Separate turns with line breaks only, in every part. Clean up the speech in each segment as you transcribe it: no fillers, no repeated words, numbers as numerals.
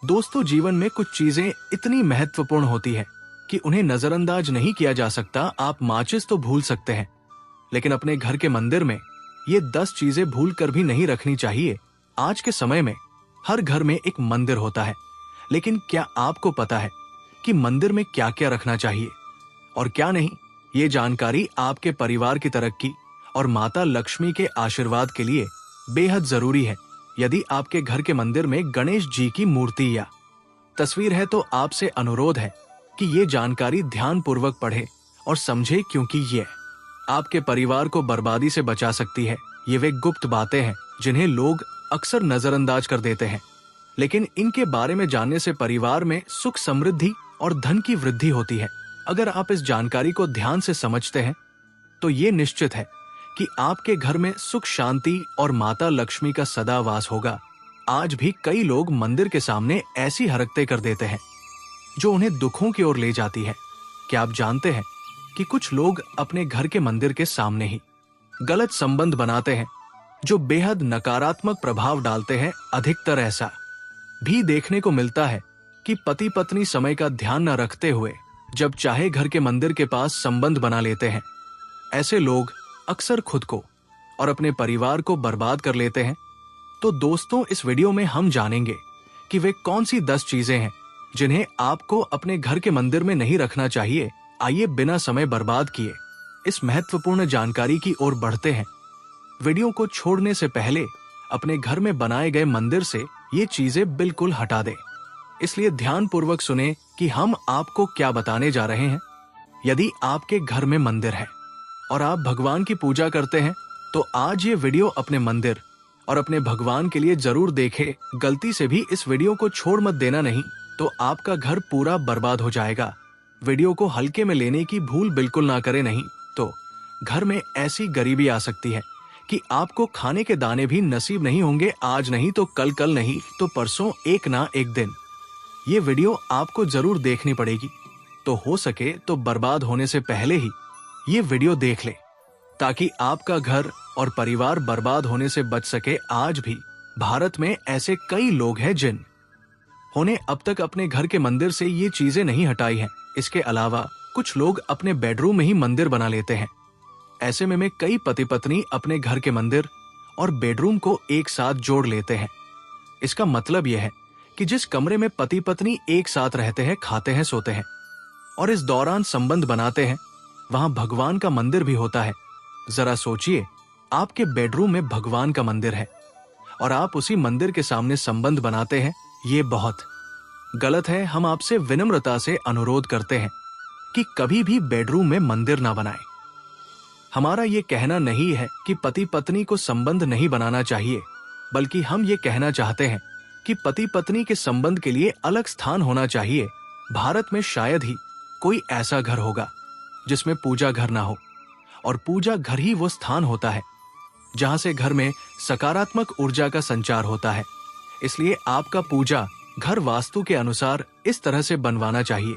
दोस्तों, जीवन में कुछ चीजें इतनी महत्वपूर्ण होती हैं कि उन्हें नजरअंदाज नहीं किया जा सकता। आप माचिस तो भूल सकते हैं, लेकिन अपने घर के मंदिर में ये 10 चीजें भूल कर भी नहीं रखनी चाहिए। आज के समय में हर घर में एक मंदिर होता है, लेकिन क्या आपको पता है कि मंदिर में क्या क्या रखना चाहिए और क्या नहीं? ये जानकारी आपके परिवार की तरक्की और माता लक्ष्मी के आशीर्वाद के लिए बेहद जरूरी है। यदि आपके घर के मंदिर में गणेश जी की मूर्ति या तस्वीर है तो आपसे अनुरोध है कि ये जानकारी ध्यानपूर्वक पढ़े और समझे, क्योंकि ये आपके परिवार को बर्बादी से बचा सकती है। ये वे गुप्त बातें हैं जिन्हें लोग अक्सर नजरअंदाज कर देते हैं, लेकिन इनके बारे में जानने से परिवार में सुख, समृद्धि और धन की वृद्धि होती है। अगर आप इस जानकारी को ध्यान से समझते हैं तो ये निश्चित है कि आपके घर में सुख, शांति और माता लक्ष्मी का सदा वास होगा। आज भी कई लोग मंदिर के सामने ऐसी हरकतें कर देते हैं जो उन्हें दुखों की ओर ले जाती है। क्या आप जानते हैं कि कुछ लोग अपने घर के मंदिर के सामने ही गलत संबंध बनाते हैं जो बेहद नकारात्मक प्रभाव डालते हैं। अधिकतर ऐसा भी देखने को मिलता है कि पति पत्नी समय का ध्यान न रखते हुए जब चाहे घर के मंदिर के पास संबंध बना लेते हैं। ऐसे लोग अक्सर खुद को और अपने परिवार को बर्बाद कर लेते हैं। तो दोस्तों, इस वीडियो में हम जानेंगे कि वे कौन सी 10 चीजें हैं जिन्हें आपको अपने घर के मंदिर में नहीं रखना चाहिए। आइए बिना समय बर्बाद किए इस महत्वपूर्ण जानकारी की ओर बढ़ते हैं। वीडियो को छोड़ने से पहले अपने घर में बनाए गए मंदिर से ये चीजें बिल्कुल हटा दें, इसलिए ध्यानपूर्वक सुने कि हम आपको क्या बताने जा रहे हैं। यदि आपके घर में मंदिर है और आप भगवान की पूजा करते हैं तो आज ये वीडियो अपने मंदिर और अपने भगवान के लिए जरूर देखें। गलती से भी इस वीडियो को छोड़ मत देना, नहीं तो आपका घर पूरा बर्बाद हो जाएगा। वीडियो को हल्के में लेने की भूल बिल्कुल ना करें, नहीं तो घर में ऐसी गरीबी आ सकती है कि आपको खाने के दाने भी नसीब नहीं होंगे। आज नहीं तो कल, कल नहीं तो परसों, एक ना एक दिन ये वीडियो आपको जरूर देखनी पड़ेगी। तो हो सके तो बर्बाद होने से पहले ही ये वीडियो देख ले, ताकि आपका घर और परिवार बर्बाद होने से बच सके। आज भी भारत में ऐसे कई लोग हैं जिन्होंने अब तक अपने घर के मंदिर से ये चीजें नहीं हटाई हैं। इसके अलावा कुछ लोग अपने बेडरूम में ही मंदिर बना लेते हैं। ऐसे में कई पति पत्नी अपने घर के मंदिर और बेडरूम को एक साथ जोड़ लेते हैं। इसका मतलब यह है कि जिस कमरे में पति पत्नी एक साथ रहते हैं, खाते हैं, सोते हैं और इस दौरान संबंध बनाते हैं, वहां भगवान का मंदिर भी होता है। जरा सोचिए, आपके बेडरूम में भगवान का मंदिर है और आप उसी मंदिर के सामने संबंध बनाते हैं। ये बहुत गलत है। हम आपसे विनम्रता से अनुरोध करते हैं कि कभी भी बेडरूम में मंदिर ना बनाएं। हमारा ये कहना नहीं है कि पति पत्नी को संबंध नहीं बनाना चाहिए, बल्कि हम ये कहना चाहते हैं कि पति पत्नी के संबंध के लिए अलग स्थान होना चाहिए। भारत में शायद ही कोई ऐसा घर होगा जिसमें पूजा घर ना हो, और पूजा घर ही वो स्थान होता है जहां से घर में सकारात्मक ऊर्जा का संचार होता है। इसलिए आपका पूजा घर वास्तु के अनुसार इस तरह से बनवाना चाहिए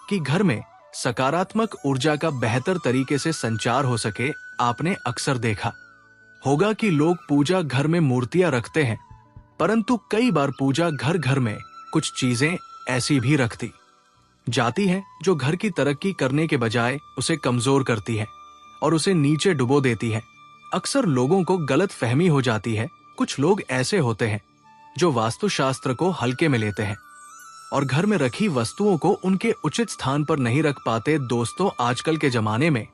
कि घर में सकारात्मक ऊर्जा का बेहतर तरीके से संचार हो सके। आपने अक्सर देखा होगा कि लोग पूजा घर में मूर्तियां रखते हैं, परंतु कई बार पूजा घर घर में कुछ चीजें ऐसी भी रखती जाती हैं जो घर की तरक्की करने के बजाय उसे कमजोर करती है और उसे नीचे डुबो देती है। अक्सर लोगों को गलत फहमी हो जाती है। कुछ लोग ऐसे होते हैं जो वास्तुशास्त्र को हल्के में लेते हैं और घर में रखी वस्तुओं को उनके उचित स्थान पर नहीं रख पाते। दोस्तों, आजकल के जमाने में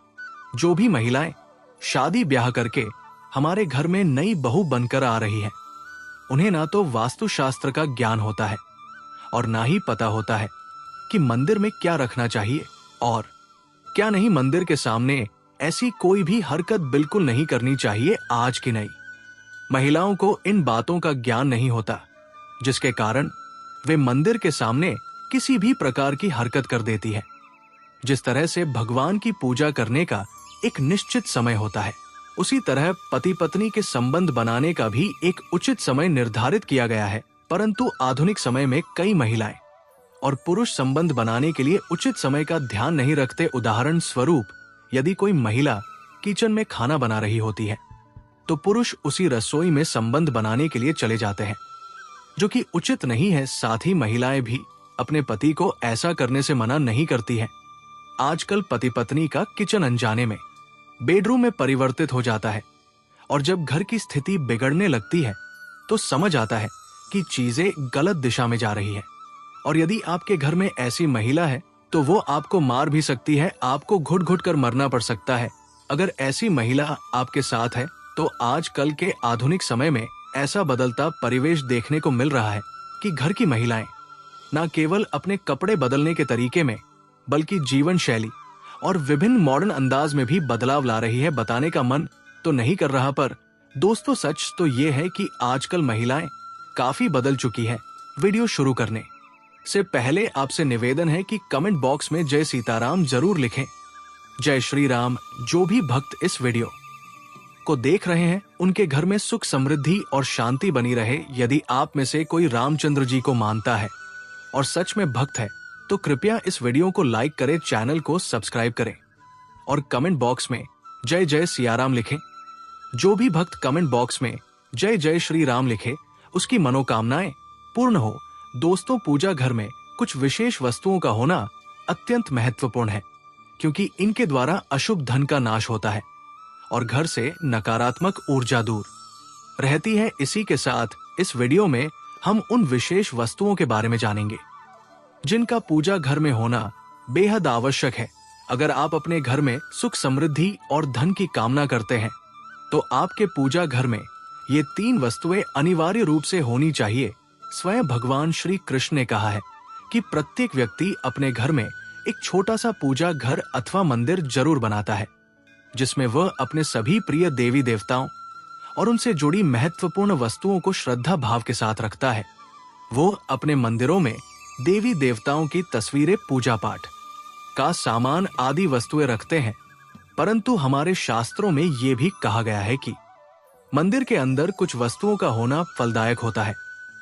जो भी महिलाएं शादी ब्याह करके हमारे घर में नई बहू बनकर आ रही हैं, उन्हें ना तो वास्तुशास्त्र का ज्ञान होता है और ना ही पता होता है कि मंदिर में क्या रखना चाहिए और क्या नहीं। मंदिर के सामने ऐसी कोई भी हरकत बिल्कुल नहीं करनी चाहिए। आज की नई महिलाओं को इन बातों का ज्ञान नहीं होता, जिसके कारण वे मंदिर के सामने किसी भी प्रकार की हरकत कर देती है। जिस तरह से भगवान की पूजा करने का एक निश्चित समय होता है, उसी तरह पति पत्नी के संबंध बनाने का भी एक उचित समय निर्धारित किया गया है। परंतु आधुनिक समय में कई महिलाएं और पुरुष संबंध बनाने के लिए उचित समय का ध्यान नहीं रखते। उदाहरण स्वरूप, यदि कोई महिला किचन में खाना बना रही होती है तो पुरुष उसी रसोई में संबंध बनाने के लिए चले जाते हैं। जो कि उचित नहीं है। साथ ही महिलाएं भी अपने पति को ऐसा करने से मना नहीं करती हैं। आजकल पति पत्नी का किचन अनजाने में बेडरूम में परिवर्तित हो जाता है, और जब घर की स्थिति बिगड़ने लगती है तो समझ आता है कि चीजें गलत दिशा में जा रही है। और यदि आपके घर में ऐसी महिला है तो वो आपको मार भी सकती है, आपको घुट घुट कर मरना पड़ सकता है। अगर ऐसी महिला आपके साथ है तो आजकल के आधुनिक समय में ऐसा बदलता परिवेश देखने को मिल रहा है कि घर की महिलाएं न केवल अपने कपड़े बदलने के तरीके में बल्कि जीवन शैली और विभिन्न मॉडर्न अंदाज में भी बदलाव ला रही है। बताने का मन तो नहीं कर रहा, पर दोस्तों सच तो ये है कि आजकल महिलाएं काफी बदल चुकी है। वीडियो शुरू करने से पहले आपसे निवेदन है कि कमेंट बॉक्स में जय सीताराम जरूर लिखें। जय श्री राम। जो भी भक्त इस वीडियो को देख रहे हैं उनके घर में सुख समृद्धि और शांति बनी रहे। यदि आप में से कोई रामचंद्र जी को मानता है और सच में भक्त है तो कृपया इस वीडियो को लाइक करें, चैनल को सब्सक्राइब करें और कमेंट बॉक्स में जय जय सियाराम लिखें। जो भी भक्त कमेंट बॉक्स में जय जय श्री राम लिखे उसकी मनोकामनाएं पूर्ण हो। दोस्तों, पूजा घर में कुछ विशेष वस्तुओं का होना अत्यंत महत्वपूर्ण है, क्योंकि इनके द्वारा अशुभ धन का नाश होता है और घर से नकारात्मक ऊर्जा दूर रहती है। इसी के साथ इस वीडियो में हम उन विशेष वस्तुओं के बारे में जानेंगे जिनका पूजा घर में होना बेहद आवश्यक है। अगर आप अपने घर में सुख समृद्धि और धन की कामना करते हैं तो आपके पूजा घर में ये 3 वस्तुएं अनिवार्य रूप से होनी चाहिए। स्वयं भगवान श्री कृष्ण ने कहा है कि प्रत्येक व्यक्ति अपने घर में एक छोटा सा पूजा घर अथवा मंदिर जरूर बनाता है, जिसमें वह अपने सभी प्रिय देवी देवताओं और उनसे जुड़ी महत्वपूर्ण वस्तुओं को श्रद्धा भाव के साथ रखता है। वो अपने मंदिरों में देवी देवताओं की तस्वीरें, पूजा पाठ का सामान आदि वस्तुएं रखते हैं। परंतु हमारे शास्त्रों में ये भी कहा गया है कि मंदिर के अंदर कुछ वस्तुओं का होना फलदायक होता है,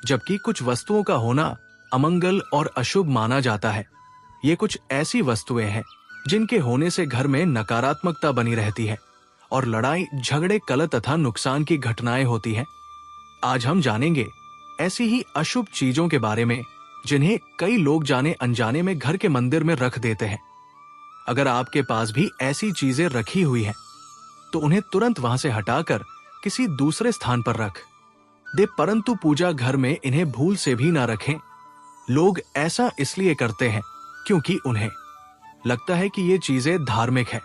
जबकि कुछ वस्तुओं का होना अमंगल और अशुभ माना जाता है। ये कुछ ऐसी वस्तुएं हैं जिनके होने से घर में नकारात्मकता बनी रहती है और लड़ाई झगड़े कलह तथा नुकसान की घटनाएं होती हैं। आज हम जानेंगे ऐसी ही अशुभ चीजों के बारे में जिन्हें कई लोग जाने अनजाने में घर के मंदिर में रख देते हैं। अगर आपके पास भी ऐसी चीजें रखी हुई हैं, तो उन्हें तुरंत वहां से हटाकर किसी दूसरे स्थान पर रख दे, परंतु पूजा घर में इन्हें भूल से भी ना रखें। लोग ऐसा इसलिए करते हैं क्योंकि उन्हें लगता है कि ये चीजें धार्मिक है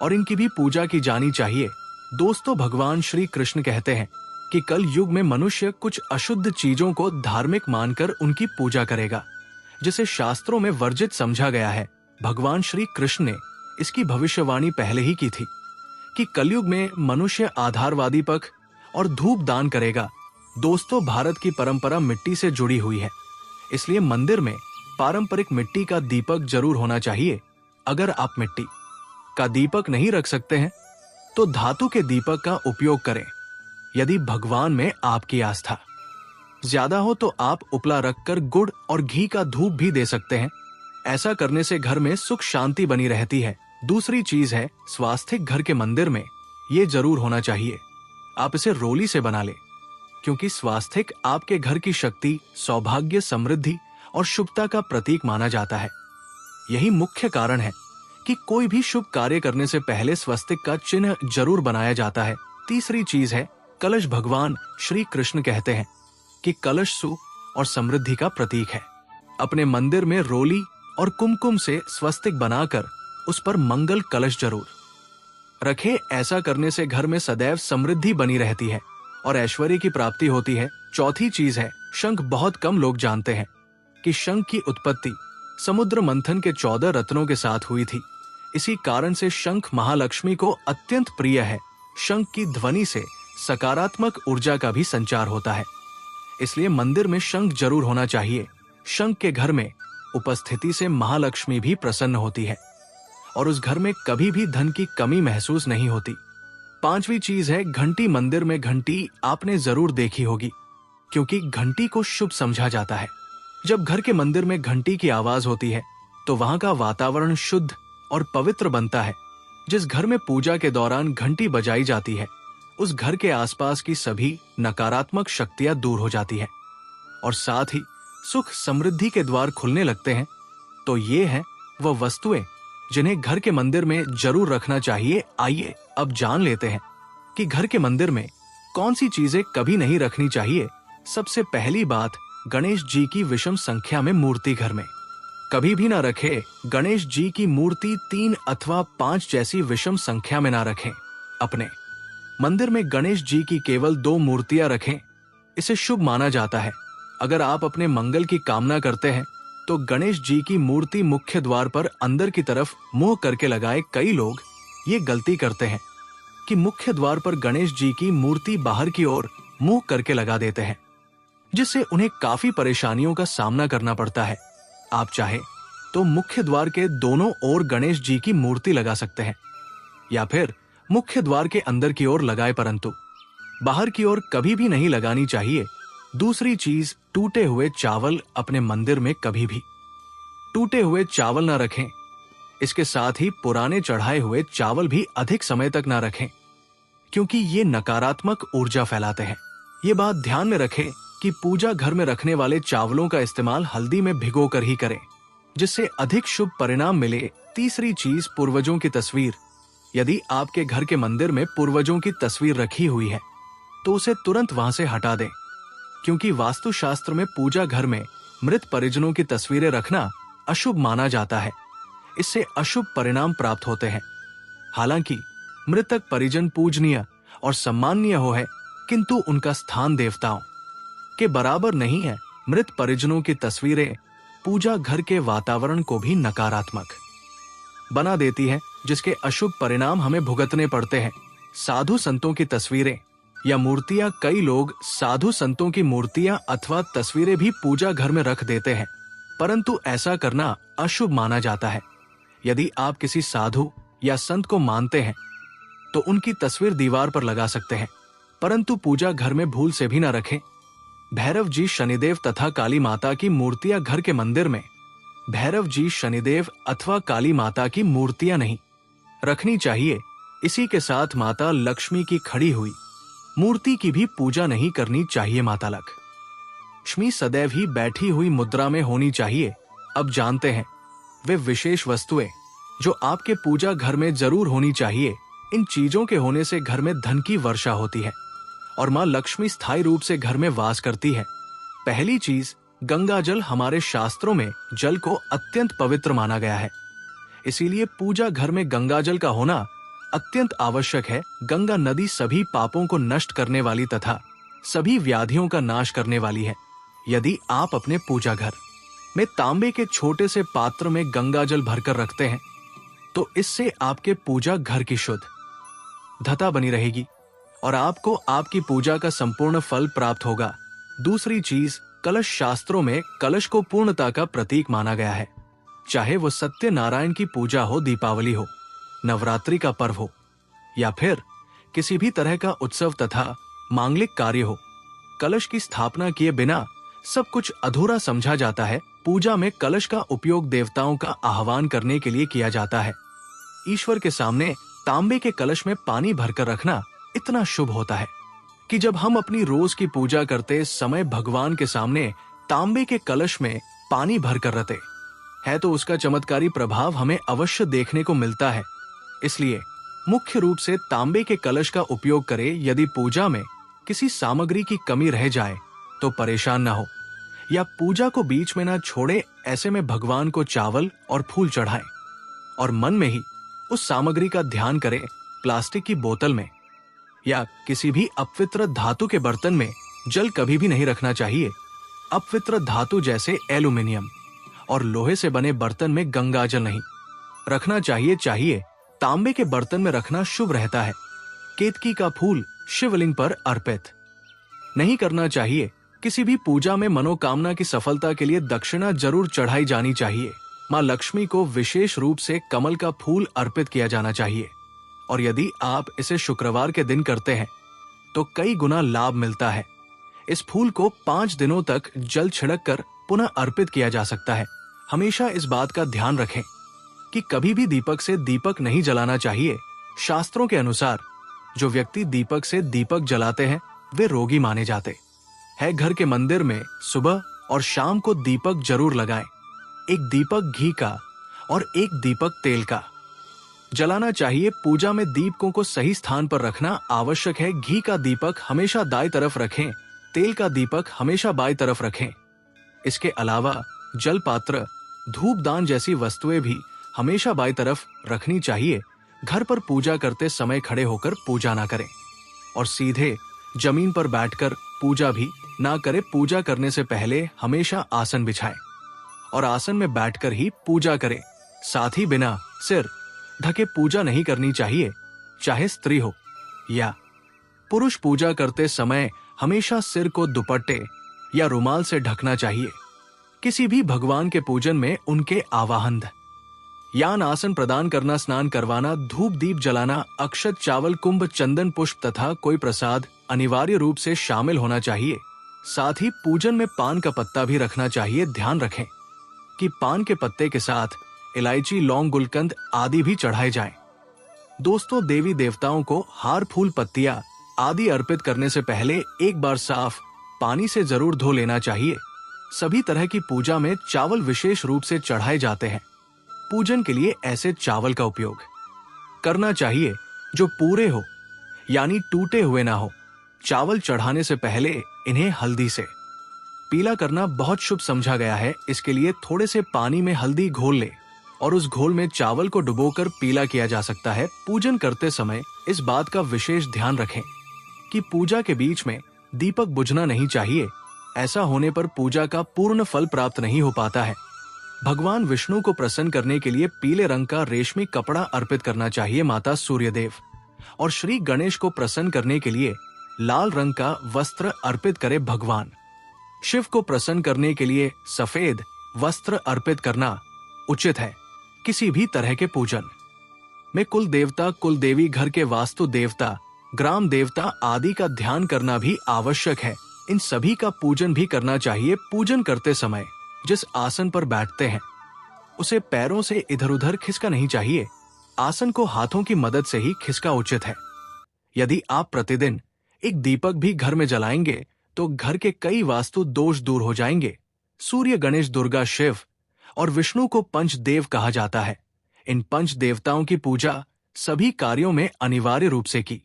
और इनकी भी पूजा की जानी चाहिए। दोस्तों, भगवान श्री कृष्ण कहते हैं कि कल युग में मनुष्य कुछ अशुद्ध चीजों को धार्मिक मानकर उनकी पूजा करेगा, जिसे शास्त्रों में वर्जित समझा गया है। भगवान श्री कृष्ण ने इसकी भविष्यवाणी पहले ही की थी कि कलयुग में मनुष्य आधारवादी पक्ष और धूप दान करेगा। दोस्तों, भारत की परंपरा मिट्टी से जुड़ी हुई है, इसलिए मंदिर में पारंपरिक मिट्टी का दीपक जरूर होना चाहिए। अगर आप मिट्टी का दीपक नहीं रख सकते हैं तो धातु के दीपक का उपयोग करें। यदि भगवान में आपकी आस्था ज्यादा हो तो आप उपला रखकर गुड़ और घी का धूप भी दे सकते हैं। ऐसा करने से घर में सुख शांति बनी रहती है। दूसरी चीज है स्वास्तिक। घर के मंदिर में ये जरूर होना चाहिए। आप इसे रोली से बना ले, क्योंकि स्वास्तिक आपके घर की शक्ति, सौभाग्य, समृद्धि और शुभता का प्रतीक माना जाता है। यही मुख्य कारण है कि कोई भी शुभ कार्य करने से पहले स्वस्तिक का चिन्ह जरूर बनाया जाता है। तीसरी चीज है कलश। भगवान श्री कृष्ण कहते हैं कि कलश सुख और समृद्धि का प्रतीक है। अपने मंदिर में रोली और कुमकुम से स्वस्तिक बनाकर उस पर मंगल कलश जरूर रखें। ऐसा करने से घर में सदैव समृद्धि बनी रहती है और ऐश्वर्य की प्राप्ति होती है। चौथी चीज है शंख। बहुत कम लोग जानते हैं कि शंख की उत्पत्ति समुद्र मंथन के 14 रत्नों के साथ हुई थी। इसी कारण से शंख महालक्ष्मी को अत्यंत प्रिय है। शंख की ध्वनि से सकारात्मक ऊर्जा का भी संचार होता है, इसलिए मंदिर में शंख जरूर होना चाहिए। शंख के घर में उपस्थिति से महालक्ष्मी भी प्रसन्न होती है और उस घर में कभी भी धन की कमी महसूस नहीं होती। पांचवी चीज है घंटी। मंदिर में घंटी आपने जरूर देखी होगी, क्योंकि घंटी को शुभ समझा जाता है। जब घर के मंदिर में घंटी की आवाज होती है तो वहां का वातावरण शुद्ध और पवित्र बनता है। जिस घर में पूजा के दौरान घंटी बजाई जाती है उस घर के आसपास की सभी नकारात्मक शक्तियां दूर हो जाती है और साथ ही सुख समृद्धि के द्वार खुलने लगते हैं, तो ये हैं वह वस्तुएं जिन्हें घर के मंदिर में जरूर रखना चाहिए। आइए अब जान लेते हैं कि घर के मंदिर में कौन सी चीजें कभी नहीं रखनी चाहिए। सबसे पहली बात, गणेश जी की विषम संख्या में मूर्ति घर में कभी भी ना रखें। गणेश जी की मूर्ति 3 अथवा 5 जैसी विषम संख्या में ना रखें। अपने मंदिर में गणेश जी की केवल 2 मूर्तियां रखें, इसे शुभ माना जाता है। अगर आप अपने मंगल की कामना करते हैं तो गणेश जी की मूर्ति मुख्य द्वार पर अंदर की तरफ मुंह करके लगाए। कई लोग ये गलती करते हैं कि मुख्य द्वार पर गणेश जी की मूर्ति बाहर की ओर मुंह करके लगा देते हैं, जिससे उन्हें काफी परेशानियों का सामना करना पड़ता है। आप चाहे तो मुख्य द्वार के दोनों ओर गणेश जी की मूर्ति लगा सकते हैं या फिर मुख्य द्वार के अंदर की ओर लगाए, परंतु बाहर की ओर कभी भी नहीं लगानी चाहिए। दूसरी चीज, टूटे हुए चावल अपने मंदिर में कभी भी टूटे हुए चावल ना रखें। इसके साथ ही पुराने चढ़ाए हुए चावल भी अधिक समय तक ना रखें, क्योंकि ये नकारात्मक ऊर्जा फैलाते हैं। ये बात ध्यान में रखें कि पूजा घर में रखने वाले चावलों का इस्तेमाल हल्दी में भिगोकर ही करें, जिससे अधिक शुभ परिणाम मिले। तीसरी चीज, पूर्वजों की तस्वीर। यदि आपके घर के मंदिर में पूर्वजों की तस्वीर रखी हुई है तो उसे तुरंत वहां से हटा दें, क्योंकि वास्तुशास्त्र में पूजा घर में मृत परिजनों की तस्वीरें रखना अशुभ माना जाता है। इससे अशुभ परिणाम प्राप्त होते हैं। हालांकि मृतक परिजन पूजनीय और सम्माननीय हो है, किंतु उनका स्थान देवताओं के बराबर नहीं है। मृत परिजनों की तस्वीरें पूजा घर के वातावरण को भी नकारात्मक बना देती है, जिसके अशुभ परिणाम हमें भुगतने पड़ते हैं। साधु संतों की तस्वीरें या मूर्तियां, कई लोग साधु संतों की मूर्तियां अथवा तस्वीरें भी पूजा घर में रख देते हैं, परंतु ऐसा करना अशुभ माना जाता है। यदि आप किसी साधु या संत को मानते हैं तो उनकी तस्वीर दीवार पर लगा सकते हैं, परंतु पूजा घर में भूल से भी न रखें। भैरव जी, शनिदेव तथा काली माता की मूर्तियां घर के मंदिर में भैरव जी, शनिदेव अथवा काली माता की मूर्तियां नहीं रखनी चाहिए। इसी के साथ माता लक्ष्मी की खड़ी हुई मूर्ति की भी पूजा नहीं करनी चाहिए। माता लक्ष्मी सदैव ही बैठी हुई मुद्रा में होनी चाहिए। अब जानते हैं वे विशेष वस्तुएं जो आपके पूजा घर में जरूर होनी चाहिए। इन चीजों के होने से घर में धन की वर्षा होती है और मां लक्ष्मी स्थायी रूप से घर में वास करती है। पहली चीज, गंगा जल। हमारे शास्त्रों में जल को अत्यंत पवित्र माना गया है, इसीलिए पूजा घर में गंगा जल का होना अत्यंत आवश्यक है। गंगा नदी सभी पापों को नष्ट करने वाली तथा सभी व्याधियों का नाश करने वाली है। यदि आप अपने पूजा घर में तांबे के छोटे से पात्र में गंगा जल भरकर रखते हैं तो इससे आपके पूजा घर की शुद्धता बनी रहेगी और आपको आपकी पूजा का संपूर्ण फल प्राप्त होगा। दूसरी चीज, कलश। शास्त्रों में कलश को पूर्णता का प्रतीक माना गया है। चाहे वो सत्यनारायण की पूजा हो, दीपावली हो, नवरात्रि का पर्व हो या फिर किसी भी तरह का उत्सव तथा मांगलिक कार्य हो, कलश की स्थापना किए बिना सब कुछ अधूरा समझा जाता है। पूजा में कलश का उपयोग देवताओं का आह्वान करने के लिए किया जाता है। ईश्वर के सामने तांबे के कलश में पानी भरकर रखना इतना शुभ होता है कि जब हम अपनी रोज की पूजा करते समय भगवान के सामने तांबे के कलश में पानी भरकर रखते हैं तो उसका चमत्कारी प्रभाव हमें अवश्य देखने को मिलता है। इसलिए मुख्य रूप से तांबे के कलश का उपयोग करें। यदि पूजा में किसी सामग्री की कमी रह जाए तो परेशान ना हो या पूजा को बीच में ना छोड़े। ऐसे में भगवान को चावल और फूल चढ़ाएं और मन में ही उस सामग्री का ध्यान करें। प्लास्टिक की बोतल में या किसी भी अपवित्र धातु के बर्तन में जल कभी भी नहीं रखना चाहिए। अपवित्र धातु जैसे एल्यूमिनियम और लोहे से बने बर्तन में गंगा जल नहीं रखना चाहिए। तांबे के बर्तन में रखना शुभ रहता है। केतकी का फूल शिवलिंग पर अर्पित नहीं करना चाहिए। किसी भी पूजा में मनोकामना की सफलता के लिए दक्षिणा जरूर चढ़ाई जानी चाहिए। मां लक्ष्मी को विशेष रूप से कमल का फूल अर्पित किया जाना चाहिए और यदि आप इसे शुक्रवार के दिन करते हैं तो कई गुना लाभ मिलता है। इस फूल को 5 दिनों तक जल छिड़क कर पुनः अर्पित किया जा सकता है। हमेशा इस बात का ध्यान रखें कि कभी भी दीपक से दीपक नहीं जलाना चाहिए। शास्त्रों के अनुसार जो व्यक्ति दीपक से दीपक जलाते हैं वे रोगी माने जाते है घर के मंदिर में सुबह और शाम को दीपक जरूर लगाएं। एक दीपक घी का और एक दीपक तेल का जलाना चाहिए। पूजा में दीपकों को सही स्थान पर रखना आवश्यक है। घी का दीपक हमेशा दाईं तरफ रखें, तेल का दीपक हमेशा बाईं तरफ रखें। इसके अलावा जल पात्र, धूपदान जैसी वस्तुएं भी हमेशा बाईं तरफ रखनी चाहिए। घर पर पूजा करते समय खड़े होकर पूजा ना करें और सीधे जमीन पर बैठकर पूजा भी ना करें। पूजा करने से पहले हमेशा आसन बिछाएं और आसन में बैठकर ही पूजा करें। साथ ही बिना सिर ढके पूजा नहीं करनी चाहिए, चाहे स्त्री हो या पुरुष। पूजा करते समय हमेशा सिर को दुपट्टे या रुमाल से ढकना चाहिए। किसी भी भगवान के पूजन में उनके आवाहन यान आसन प्रदान करना, स्नान करवाना, धूप दीप जलाना, अक्षत, चावल, कुंभ, चंदन, पुष्प तथा कोई प्रसाद अनिवार्य रूप से शामिल होना चाहिए। साथ ही पूजन में पान का पत्ता भी रखना चाहिए। ध्यान रखें कि पान के पत्ते के साथ इलायची, लौंग, गुलकंद आदि भी चढ़ाए जाएं। दोस्तों, देवी देवताओं को हार, फूल, पत्तियां आदि अर्पित करने से पहले एक बार साफ पानी से जरूर धो लेना चाहिए। सभी तरह की पूजा में चावल विशेष रूप से चढ़ाए जाते हैं। पूजन के लिए ऐसे चावल का उपयोग करना चाहिए जो पूरे हो, यानी टूटे हुए ना हो। चावल चढ़ाने से पहले इन्हें हल्दी से पीला करना बहुत शुभ समझा गया है। इसके लिए थोड़े से पानी में हल्दी घोल ले और उस घोल में चावल को डुबोकर पीला किया जा सकता है। पूजन करते समय इस बात का विशेष ध्यान रखें कि पूजा के बीच में दीपक बुझना नहीं चाहिए। ऐसा होने पर पूजा का पूर्ण फल प्राप्त नहीं हो पाता है। भगवान विष्णु को प्रसन्न करने के लिए पीले रंग का रेशमी कपड़ा अर्पित करना चाहिए माता सूर्यदेव, और श्री गणेश को प्रसन्न करने के लिए लाल रंग का वस्त्र अर्पित करे। भगवान शिव को प्रसन्न करने के लिए सफेद वस्त्र अर्पित करना उचित है। किसी भी तरह के पूजन में कुल देवता, कुल देवी, घर के वास्तु देवता, ग्राम देवता आदि का ध्यान करना भी आवश्यक है। इन सभी का पूजन भी करना चाहिए। पूजन करते समय जिस आसन पर बैठते हैं उसे पैरों से इधर उधर खिसका नहीं चाहिए। आसन को हाथों की मदद से ही खिसका उचित है। यदि आप प्रतिदिन एक दीपक भी घर में जलाएंगे तो घर के कई वास्तु दोष दूर हो जाएंगे। सूर्य, गणेश, दुर्गा, शिव और विष्णु को पंचदेव कहा जाता है। इन पंच देवताओं की पूजा सभी कार्यों में अनिवार्य रूप से की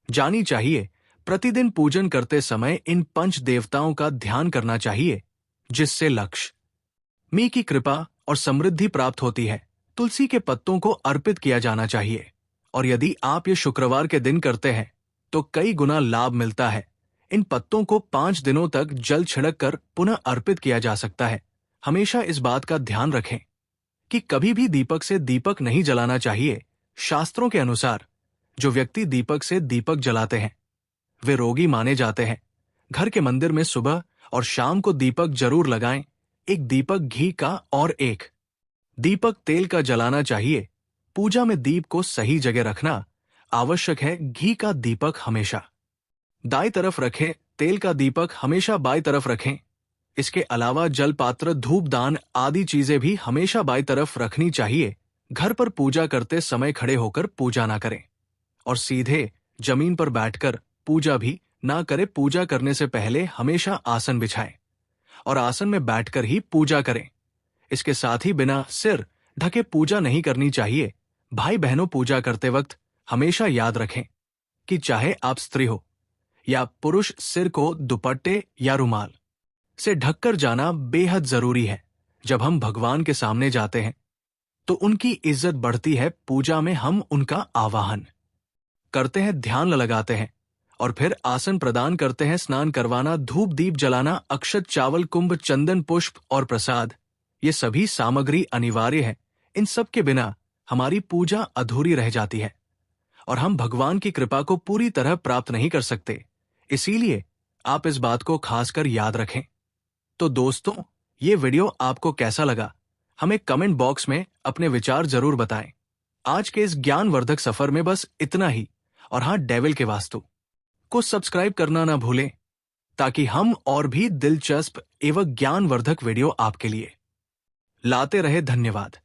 जानी चाहिए। प्रतिदिन पूजन करते समय इन पंच देवताओं का ध्यान करना चाहिए, जिससे लक्ष्मी की कृपा और समृद्धि प्राप्त होती है। तुलसी के पत्तों को अर्पित किया जाना चाहिए, और यदि आप ये शुक्रवार के दिन करते हैं तो कई गुना लाभ मिलता है। इन पत्तों को 5 दिनों तक जल छिड़क कर पुनः अर्पित किया जा सकता है। हमेशा इस बात का ध्यान रखें कि कभी भी दीपक से दीपक नहीं जलाना चाहिए। शास्त्रों के अनुसार जो व्यक्ति दीपक से दीपक जलाते हैं वे रोगी माने जाते हैं। घर के मंदिर में सुबह और शाम को दीपक जरूर लगाएं। एक दीपक घी का और एक दीपक तेल का जलाना चाहिए। पूजा में दीप को सही जगह रखना आवश्यक है। घी का दीपक हमेशा दाईं तरफ रखें, तेल का दीपक हमेशा बाईं तरफ रखें। इसके अलावा जल पात्र, धूपदान आदि चीजें भी हमेशा बाईं तरफ रखनी चाहिए। घर पर पूजा करते समय खड़े होकर पूजा ना करें और सीधे जमीन पर बैठकर पूजा भी ना करें। पूजा करने से पहले हमेशा आसन बिछाएं और आसन में बैठकर ही पूजा करें। इसके साथ ही बिना सिर ढके पूजा नहीं करनी चाहिए। भाई बहनों, पूजा करते वक्त हमेशा याद रखें कि चाहे आप स्त्री हो या पुरुष, सिर को दुपट्टे या रुमाल से ढककर जाना बेहद जरूरी है। जब हम भगवान के सामने जाते हैं तो उनकी इज्जत बढ़ती है। पूजा में हम उनका आवाहन करते हैं, ध्यान लगाते हैं और फिर आसन प्रदान करते हैं। स्नान करवाना, धूप दीप जलाना, अक्षत, चावल, कुंभ, चंदन, पुष्प और प्रसाद, ये सभी सामग्री अनिवार्य है। इन सब के बिना हमारी पूजा अधूरी रह जाती है और हम भगवान की कृपा को पूरी तरह प्राप्त नहीं कर सकते। इसीलिए आप इस बात को खासकर याद रखें। तो दोस्तों, ये वीडियो आपको कैसा लगा हमें कमेंट बॉक्स में अपने विचार जरूर बताएं। आज के इस ज्ञानवर्धक सफर में बस इतना ही। और हाँ, डेविल के वास्तु को सब्सक्राइब करना ना भूलें ताकि हम और भी दिलचस्प एवं ज्ञानवर्धक वीडियो आपके लिए लाते रहे। धन्यवाद।